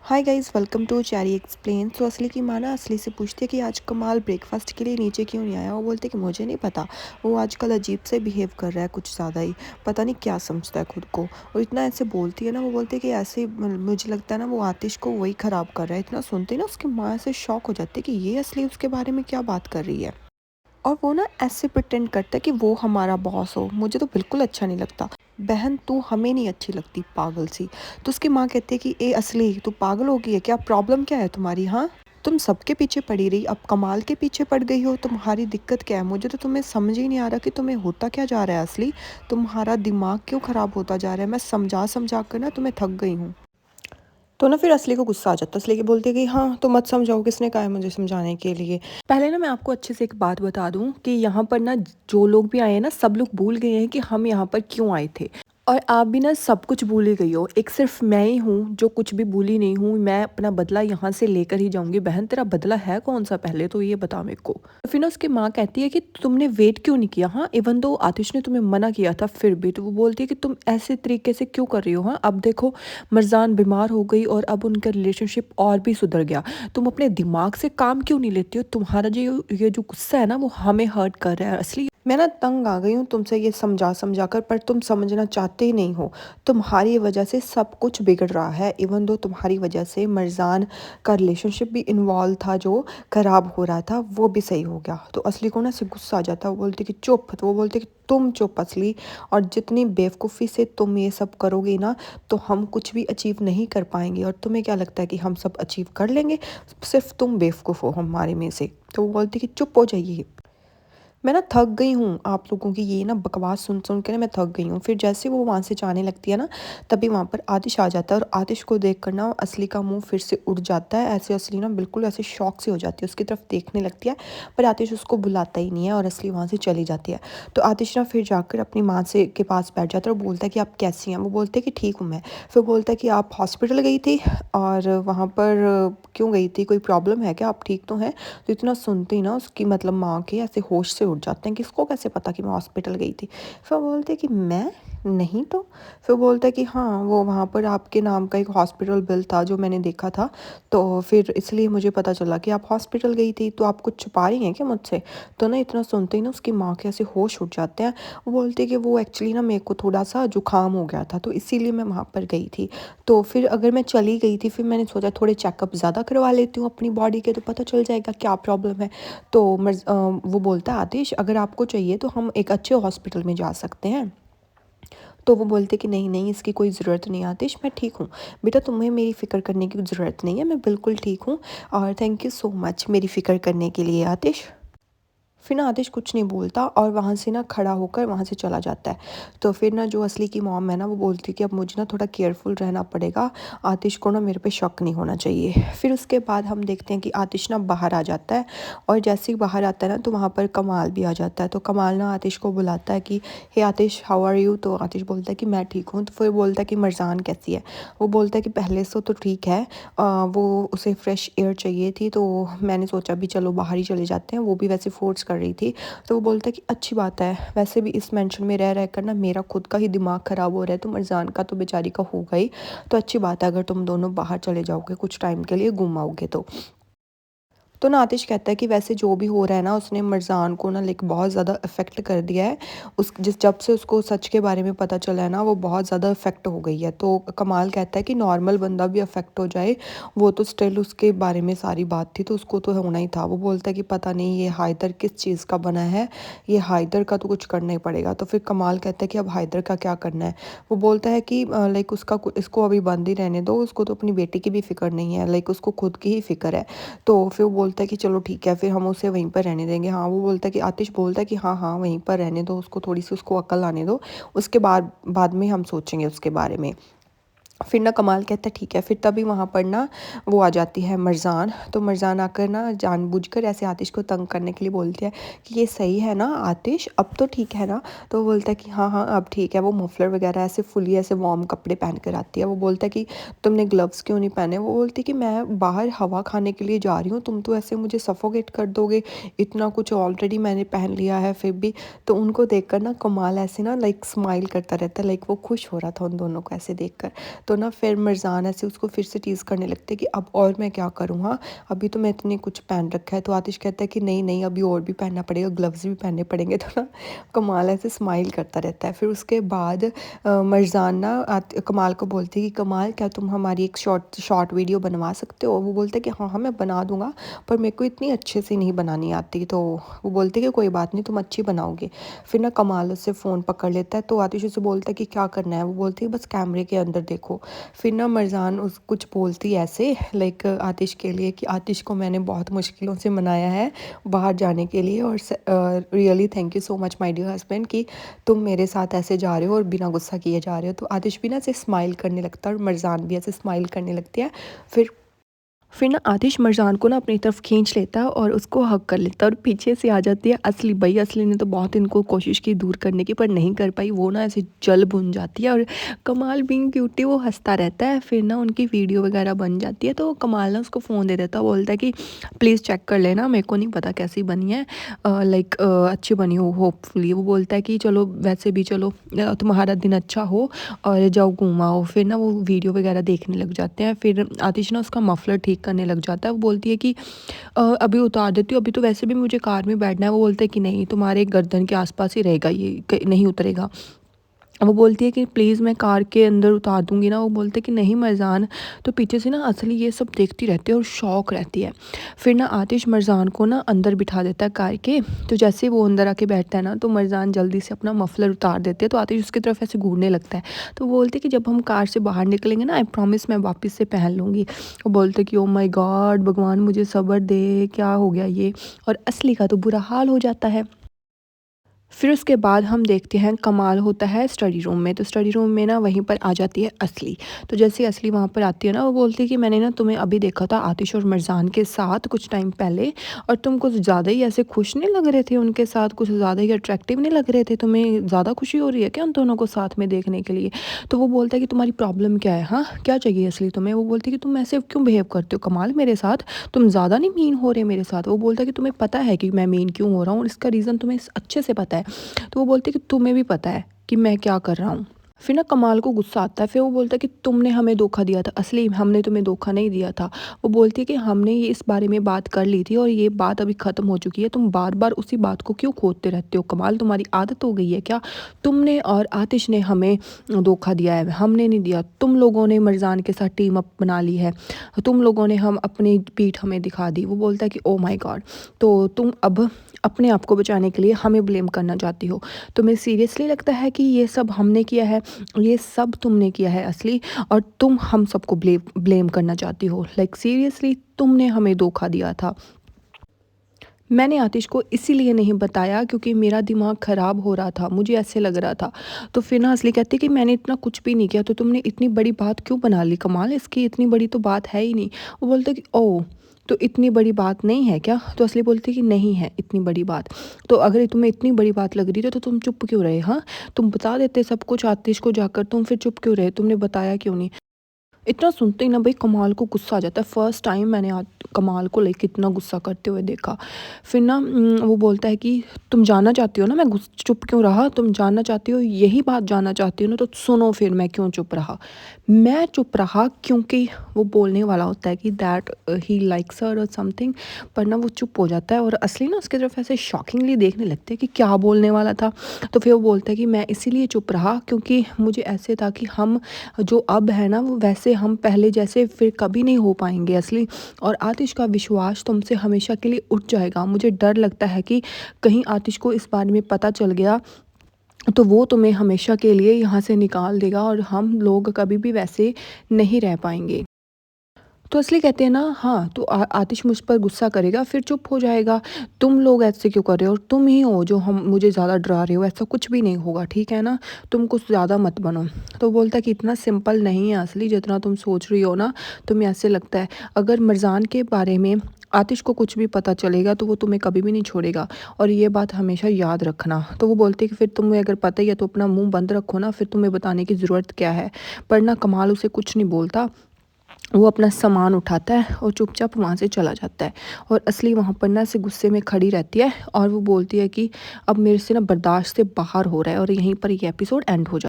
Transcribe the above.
Hi guys, welcome to Cherry Explain. तो असली की माँ ना असली से पूछती है कि आज कमाल ब्रेकफास्ट के लिए नीचे क्यों नहीं आया। वो बोलते कि मुझे नहीं पता, वो आजकल अजीब से बिहेव कर रहा है, कुछ ज़्यादा ही पता नहीं क्या समझता है खुद को। और इतना ऐसे बोलती है ना, वो बोलती है कि ऐसे मुझे लगता है ना वो आतिश को वही ख़राब कर रहा है। इतना सुनते ही ना उसकी माँ ऐसे शॉक हो जाती है कि ये असली उसके बारे में क्या बात कर रही है। और वो ना ऐसे प्रिटेंड करता है कि वो हमारा बॉस हो। मुझे तो बिल्कुल अच्छा नहीं लगता। बहन तू हमें नहीं अच्छी लगती, पागल सी। तो उसकी माँ कहती है कि ए असली तू पागल हो गई है क्या, प्रॉब्लम क्या है तुम्हारी? हाँ, तुम सबके पीछे पड़ी रही, अब कमाल के पीछे पड़ गई हो। तुम्हारी दिक्कत क्या है? मुझे तो तुम्हें समझ ही नहीं आ रहा कि तुम्हें होता क्या जा रहा है असली। तुम्हारा दिमाग क्यों ख़राब होता जा रहा है? मैं समझा समझा कर ना तुम्हें थक गई हूँ। तो ना फिर असली को गुस्सा आ जाता है। असली की बोलती है कि हाँ तो मत समझाओ, किसने कहा है मुझे समझाने के लिए। पहले ना मैं आपको अच्छे से एक बात बता दूं कि यहाँ पर ना जो लोग भी आए हैं ना, सब लोग भूल गए हैं कि हम यहाँ पर क्यों आए थे। और आप भी ना सब कुछ भूल ही गई हो, एक सिर्फ मैं ही हूँ जो कुछ भी भूली नहीं हूँ। मैं अपना बदला यहाँ से लेकर ही जाऊंगी। बहन तेरा बदला है कौन सा, पहले तो ये बता मेरे को। तो फिर ना उसकी माँ कहती है कि तुमने वेट क्यों नहीं किया? हाँ, इवन दो आतिश ने तुम्हें मना किया था फिर भी। तो वो बोलती है कि तुम ऐसे तरीके से क्यों कर रही हो? हाँ, अब देखो मरजान बीमार हो गई और अब उनका रिलेशनशिप और भी सुधर गया। तुम अपने दिमाग से काम क्यों नहीं लेती हो? तुम्हारा जो ये जो गुस्सा है ना, वो हमें हर्ट कर रहा है असली। मैं ना तंग आ गई हूँ तुमसे ये समझा समझा कर, पर तुम समझना चाहते ही नहीं हो। तुम्हारी वजह से सब कुछ बिगड़ रहा है। इवन दो तुम्हारी वजह से मरजान का रिलेशनशिप भी इन्वॉल्व था, जो खराब हो रहा था वो भी सही हो गया। तो असली को ना से गुस्सा आ जाता है। वो बोलती कि चुप। तो वो बोलती कि तुम चुप असली, और जितनी बेवकूफ़ी से तुम ये सब करोगे ना, तो हम कुछ भी अचीव नहीं कर पाएंगे। और तुम्हें क्या लगता है कि हम सब अचीव कर लेंगे? सिर्फ तुम बेवकूफ़ हो हमारे में से। तो वो बोलती कि चुप हो जाइए। मैं ना थक गई हूँ आप लोगों की ये ना बकवास सुन सुन के ना मैं थक गई हूँ। फिर जैसे वो वहाँ से जाने लगती है ना, तभी वहाँ पर आतिश आ जाता है। और आतिश को देख कर ना असली का मुंह फिर से उड़ जाता है। ऐसे असली ना बिल्कुल ऐसे शौक से हो जाती है, उसकी तरफ देखने लगती है। पर आतिश उसको बुलाता ही नहीं है और असली वहाँ से चली जाती है। तो आतिश ना फिर जाकर अपनी माँ से के पास बैठ जाता है और बोलता है कि आप कैसी हैं? वो बोलते हैं कि ठीक हूँ मैं। फिर बोलता है कि आप हॉस्पिटल गई थी, और वहाँ पर क्यों गई थी? कोई प्रॉब्लम है क्या? आप ठीक तो हैं? तो इतना सुनते ही ना उसकी मतलब माँ के ऐसे होश से उठ जाते हैं कि इसको कैसे पता कि मैं हॉस्पिटल गई थी। फिर वो बोलते हैं कि मैं नहीं तो। फिर बोलता है कि हाँ, वो वहाँ पर आपके नाम का एक हॉस्पिटल बिल था जो मैंने देखा था, तो फिर इसलिए मुझे पता चला कि आप हॉस्पिटल गई थी। तो आप कुछ छुपा रही हैं क्या मुझसे? तो ना इतना सुनते ही ना उसकी माँ के ऐसे होश उठ जाते हैं। वो बोलते हैं कि वो एक्चुअली ना मेरे को थोड़ा सा जुकाम हो गया था, तो इसीलिए मैं वहाँ पर गई थी। तो फिर अगर मैं चली गई थी, फिर मैंने सोचा थोड़े चेकअप ज़्यादा करवा लेती हूँ अपनी बॉडी के, तो पता चल जाएगा क्या प्रॉब्लम है। तो वो बोलता है आतिश, अगर आपको चाहिए तो हम एक अच्छे हॉस्पिटल में जा सकते हैं। तो वो बोलते कि नहीं नहीं, इसकी कोई ज़रूरत नहीं आतिश, मैं ठीक हूँ। बेटा तुम्हें मेरी फ़िक्र करने की ज़रूरत नहीं है, मैं बिल्कुल ठीक हूँ। और थैंक यू सो मच मेरी फ़िक्र करने के लिए आतिश। फिर ना आतिश कुछ नहीं बोलता और वहाँ से ना खड़ा होकर वहाँ से चला जाता है। तो फिर ना जो असली की मॉम है ना, वो बोलती है कि अब मुझे ना थोड़ा केयरफुल रहना पड़ेगा। आतिश को ना मेरे पे शक नहीं होना चाहिए। फिर उसके बाद हम देखते हैं कि आतिश ना बाहर आ जाता है। और जैसे ही बाहर आता है ना, तो वहाँ पर कमाल भी आ जाता है। तो कमाल ना आतिश को बुलाता है कि हे आतिश, हाउ आर यू? तो आतिश बोलता है कि मैं ठीक हूँ। तो फिर बोलता है कि मरजान कैसी है? वो बोलता है कि पहले से तो ठीक है, वो उसे फ्रेश एयर चाहिए थी, तो मैंने सोचा भी चलो बाहर ही चले जाते हैं। वो भी वैसे फोर्स कर रही थी। तो वो बोलता है कि अच्छी बात है, वैसे भी इस मेंशन में रह रह कर ना मेरा खुद का ही दिमाग ख़राब हो रहा है, तो मरजान का तो बेचारी का होगा ही। तो अच्छी बात है अगर तुम दोनों बाहर चले जाओगे, कुछ टाइम के लिए घूम आओगे तो ना आतिश कहता है कि वैसे जो भी हो रहा है ना, उसने मरजान को ना लाइक बहुत ज़्यादा इफ़ेक्ट कर दिया है। उस जिस जब से उसको सच के बारे में पता चला है ना, वो बहुत ज़्यादा इफ़ेक्ट हो गई है। तो कमाल कहता है कि नॉर्मल बंदा भी इफ़ेक्ट हो जाए, वो तो स्टिल उसके बारे में सारी बात थी, तो उसको तो होना ही था। वो बोलता है कि पता नहीं ये हाइदर किस चीज़ का बना है, ये हाइदर का तो कुछ करना ही पड़ेगा। तो फिर कमाल कहता है कि अब हाइदर का क्या करना है। वो बोलता है कि लाइक उसका इसको अभी बंद ही रहने दो, उसको तो अपनी बेटी की भी फ़िक्र नहीं है, लाइक उसको खुद की ही फ़िक्र है। तो फिर वो बोलता है कि चलो ठीक है, फिर हम उसे वहीं पर रहने देंगे। हाँ, वो बोलता है कि आतिश बोलता है कि हाँ हाँ वहीं पर रहने दो उसको, थोड़ी सी उसको अक्ल आने दो, उसके बाद बाद में हम सोचेंगे उसके बारे में। फिर ना कमाल कहता है ठीक है। फिर तभी वहाँ पर ना वो आ जाती है मरजान। तो मरजान आकर ना जानबूझकर ऐसे आतिश को तंग करने के लिए बोलती है कि ये सही है ना आतिश, अब तो ठीक है ना? तो वो बोलता है कि हाँ हाँ अब ठीक है। वो मफलर वगैरह ऐसे फुली ऐसे वार्म कपड़े पहन कर आती है। वो बोलता है कि तुमने ग्लव्स क्यों नहीं पहने? वो बोलती है कि मैं बाहर हवा खाने के लिए जा रही हूँ, तुम तो ऐसे मुझे सफोकेट कर दोगे, इतना कुछ ऑलरेडी मैंने पहन लिया है फिर भी। तो उनको देखकर ना कमाल ऐसे ना लाइक स्माइल करता रहता है, लाइक वो खुश हो रहा था उन दोनों को ऐसे देखकर। तो तो ना फिर मिर्ज़ान ऐसे उसको फिर से टीज़ करने लगते हैं कि अब और मैं क्या करूँ, हाँ, अभी तो मैं इतने कुछ पहन रखा है। तो आतिश कहता है कि नहीं नहीं, अभी और भी पहनना पड़ेगा, ग्लव्स भी पहनने पड़ेंगे। तो ना कमाल ऐसे स्माइल करता रहता है। फिर उसके बाद मिर्ज़ान ना कमाल को बोलती है कि कमाल, क्या तुम हमारी एक शॉर्ट शॉर्ट वीडियो बनवा सकते हो। वो बोलता है कि हाँ हाँ मैं बना दूंगा, पर मेरे को इतनी अच्छे से नहीं बनानी आती। तो वो बोलते हैं कि कोई बात नहीं, तुम अच्छी बनाओगे। फिर ना कमाल उससे फ़ोन पकड़ लेता है। तो आतिश उसे बोलता है कि क्या करना है। वो बोलती है बस कैमरे के अंदर देखो। फिर ना मिर्ज़ान उस कुछ बोलती है ऐसे लाइक आतिश के लिए कि आतिश को मैंने बहुत मुश्किलों से मनाया है बाहर जाने के लिए, और really thank you so much my dear husband कि तुम मेरे साथ ऐसे जा रहे हो और बिना गुस्सा किए जा रहे हो। तो आतिश भी ना ऐसे स्माइल करने लगता है और मिर्ज़ान भी ऐसे स्माइल करने लगती है। फिर फिर ना आतिश मिर्ज़ान को ना अपनी तरफ खींच लेता है और उसको हग कर लेता है, और पीछे से आ जाती है असली। भाई असली ने तो बहुत इनको कोशिश की दूर करने की, पर नहीं कर पाई। वो ना ऐसे जल भुन जाती है, और कमाल बीइंग क्यूटी वो हंसता रहता है। फिर ना उनकी वीडियो वगैरह बन जाती है। तो कमाल ना उसको फ़ोन दे देता है, बोलता है कि प्लीज़ चेक कर लेना, मेरे को नहीं पता कैसी बनी है, लाइक अच्छी बनी हो होपफुली। वो बोलता है कि चलो वैसे भी चलो, तुम्हारा दिन अच्छा हो और जाओ घूमाओ। फिर ना वो वीडियो वगैरह देखने लग जाते हैं। फिर आतिश ना उसका मफलर ठीक करने लग जाता है। वो बोलती है कि अभी उतार देती हूँ, अभी तो वैसे भी मुझे कार में बैठना है। वो बोलता है कि नहीं, तुम्हारे गर्दन के आसपास ही रहेगा ये, नहीं उतरेगा। वो बोलती है कि प्लीज़ मैं कार के अंदर उतार दूँगी ना। वो बोलते हैं कि नहीं मरजान। तो पीछे से ना असली ये सब देखती रहती है और शौक रहती है। फिर ना आतिश मरजान को ना अंदर बिठा देता है कार के। तो जैसे ही वो अंदर आके बैठता है ना, तो मरजान जल्दी से अपना मफलर उतार देते हैं। तो आतिश उसकी तरफ ऐसे घूरने लगता है। तो वो बोलते हैं कि जब हम कार से बाहर निकलेंगे ना, आई प्रॉमिस मैं वापस से पहन लूँगी। वो बोलते हैं कि ओ माय गॉड, भगवान मुझे सब्र दे, क्या हो गया ये। और असली का तो बुरा हाल हो जाता है। फिर उसके बाद हम देखते हैं कमाल होता है स्टडी रूम में। तो स्टडी रूम में ना वहीं पर आ जाती है असली। तो जैसे ही असली वहाँ पर आती है ना, वो बोलती है कि मैंने ना तुम्हें अभी देखा था आतिश और मिर्ज़ान के साथ कुछ टाइम पहले, और तुम कुछ ज़्यादा ही ऐसे खुश नहीं लग रहे थे उनके साथ, कुछ ज़्यादा ही अट्रैक्टिव नहीं लग रहे थे। तुम्हें ज़्यादा खुशी हो रही है क्या उन दोनों को साथ में देखने के लिए। तो वो बोलता है कि तुम्हारी प्रॉब्लम क्या है, हाँ क्या चाहिए असली तुम्हें। वो बोलती है कि तुम ऐसे क्यों बिहेव करते हो कमाल मेरे साथ, तुम ज़्यादा नहीं मीन हो रहे मेरे साथ। वो बोलता है कि तुम्हें पता है कि मैं मीन क्यों हो रहा हूँ, और इसका रीज़न तुम्हें अच्छे से पता है। तो वो बोलती है कि तुम्हें भी पता है कि मैं क्या कर रहा हूँ। फिर ना कमाल को गुस्सा आता है। फिर वो बोलता है कि तुमने हमें धोखा दिया था। असली हमने तुम्हें धोखा नहीं दिया था। वो बोलती है कि हमने ये इस बारे में बात कर ली थी और ये बात अभी ख़त्म हो चुकी है। तुम बार बार उसी बात को क्यों खोदते रहते हो। कमाल तुम्हारी आदत हो गई है क्या। तुमने और आतिश ने हमें धोखा दिया है, हमने नहीं दिया। तुम लोगों ने मिर्ज़ान के साथ टीम अप बना ली है, तुम लोगों ने हम अपनी पीठ हमें दिखा दी। वो बोलता है कि ओ माई गॉड, तो तुम अब अपने आप को बचाने के लिए हमें ब्लेम करना चाहती हो। तुम्हें सीरियसली लगता है कि ये सब हमने किया है, ये सब तुमने किया है असली, और तुम हम सबको ब्लेम करना चाहती हो। लाइक सीरियसली तुमने हमें धोखा दिया था। मैंने आतिश को इसीलिए नहीं बताया क्योंकि मेरा दिमाग ख़राब हो रहा था, मुझे ऐसे लग रहा था। तो फिर ना असली कहती है कि मैंने इतना कुछ भी नहीं किया, तो तुमने इतनी बड़ी बात क्यों बना ली। कमाल, इसकी इतनी बड़ी तो बात है ही नहीं। वो बोलते कि ओह, तो इतनी बड़ी बात नहीं है क्या। तो असली बोलती कि नहीं है इतनी बड़ी बात। तो अगर तुम्हें इतनी बड़ी बात लग रही थी तो तुम चुप क्यों रहे, हाँ तुम बता देते सब कुछ आतिश को जाकर, तुम फिर चुप क्यों रहे, तुमने बताया क्यों नहीं। इतना सुनते ही ना भाई कमाल को गुस्सा आ जाता है। फर्स्ट टाइम मैंने आज कमाल को लेके इतना गुस्सा करते हुए देखा। फिर ना वो बोलता है कि तुम जानना चाहती हो ना मैं चुप क्यों रहा, तुम जानना चाहती हो, यही बात जानना चाहती हो ना, तो सुनो फिर मैं क्यों चुप रहा। मैं चुप रहा क्योंकि वो बोलने वाला होता है कि दैट ही लाइक्स हर और समथिंग, पर ना वो चुप हो जाता है। और असली ना उसकी तरफ ऐसे शॉकिंगली देखने लगते हैं कि क्या बोलने वाला था। तो फिर वो बोलता है कि मैं इसीलिए चुप रहा क्योंकि मुझे ऐसे था कि हम जो अब है ना, वो वैसे हम पहले जैसे फिर कभी नहीं हो पाएंगे असली। और आतिश का विश्वास तुमसे हमेशा के लिए उठ जाएगा। मुझे डर लगता है कि कहीं आतिश को इस बारे में पता चल गया तो वो तुम्हें हमेशा के लिए यहाँ से निकाल देगा और हम लोग कभी भी वैसे नहीं रह पाएंगे। तो असली कहते हैं ना, हाँ तो आतिश मुझ पर गुस्सा करेगा फिर चुप हो जाएगा। तुम लोग ऐसे क्यों कर रहे हो, और तुम ही हो जो हम मुझे ज़्यादा डरा रहे हो। ऐसा कुछ भी नहीं होगा, ठीक है ना, तुम कुछ ज़्यादा मत बनो। तो बोलता है कि इतना सिंपल नहीं है असली जितना तुम सोच रही हो ना। तुम्हें ऐसे लगता है अगर मिर्ज़ान के बारे में आतिश को कुछ भी पता चलेगा तो वो तुम्हें कभी भी नहीं छोड़ेगा, और ये बात हमेशा याद रखना। तो वो बोलते कि फिर तुम्हें अगर पता ही है तो अपना मुंह बंद रखो ना, फिर तुम्हें बताने की ज़रूरत क्या है। पर ना कमाल उसे कुछ नहीं बोलता। वो अपना सामान उठाता है और चुपचाप वहाँ से चला जाता है। और असली वहाँ पर ना से गुस्से में खड़ी रहती है और वो बोलती है कि अब मेरे से ना बर्दाश्त से बाहर हो रहा है, और यहीं पर ये एपिसोड एंड हो जाता है।